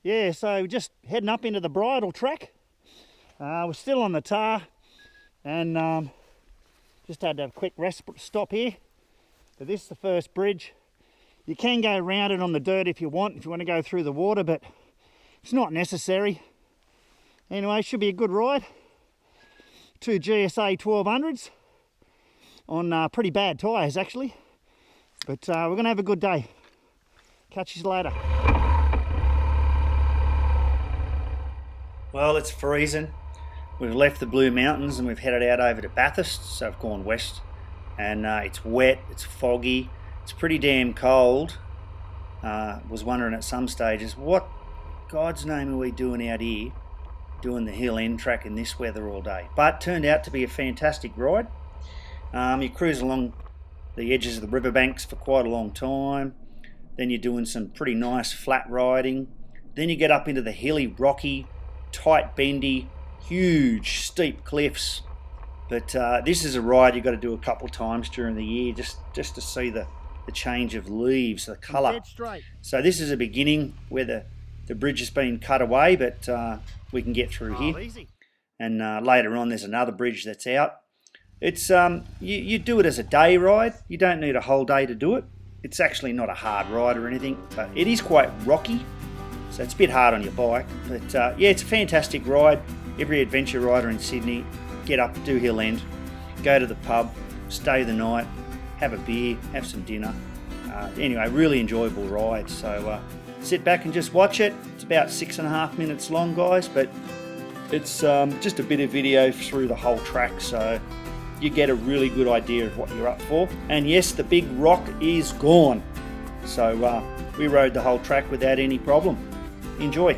Yeah, so we're just heading up into the Bridle Track. We're still on the tar, and just had to have a quick rest stop here. But this is the first bridge. You can go around it on the dirt if you want to go through the water, but it's not necessary. Anyway, should be a good ride. 2 GSA 1200s on pretty bad tyres actually. But we're going to have a good day. Catch you later. Well, it's freezing. We've left the Blue Mountains and we've headed out over to Bathurst, so I've gone west. And it's wet, it's foggy, it's pretty damn cold. Was wondering at some stages, what God's name are we doing out here, doing the Hill End track in this weather all day? But turned out to be a fantastic ride. You cruise along the edges of the riverbanks for quite a long time. Then you're doing some pretty nice flat riding. Then you get up into the hilly, rocky, tight, bendy, huge, steep cliffs. But this is a ride you've got to do a couple of times during the year just to see the change of leaves, the colour. So this is a beginning where the bridge has been cut away, but we can get through here. Easy. And later on there's another bridge that's out. It's you do it as a day ride. You don't need a whole day to do it. It's actually not a hard ride or anything, but it is quite rocky, so it's a bit hard on your bike. But yeah, it's a fantastic ride. Every adventure rider in Sydney, get up, do Hill End, go to the pub, stay the night, have a beer, have some dinner. Anyway, really enjoyable ride. So sit back and just watch it. It's about 6.5 minutes long, guys, but it's just a bit of video through the whole track, so you get a really good idea of what you're up for. And yes, the big rock is gone. So we rode the whole track without any problem. Enjoy.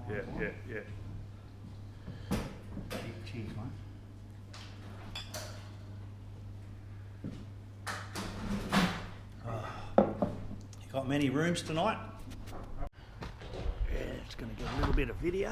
Yeah. Cheers, mate. You got many rooms tonight? Yeah, it's going to get a little bit of video.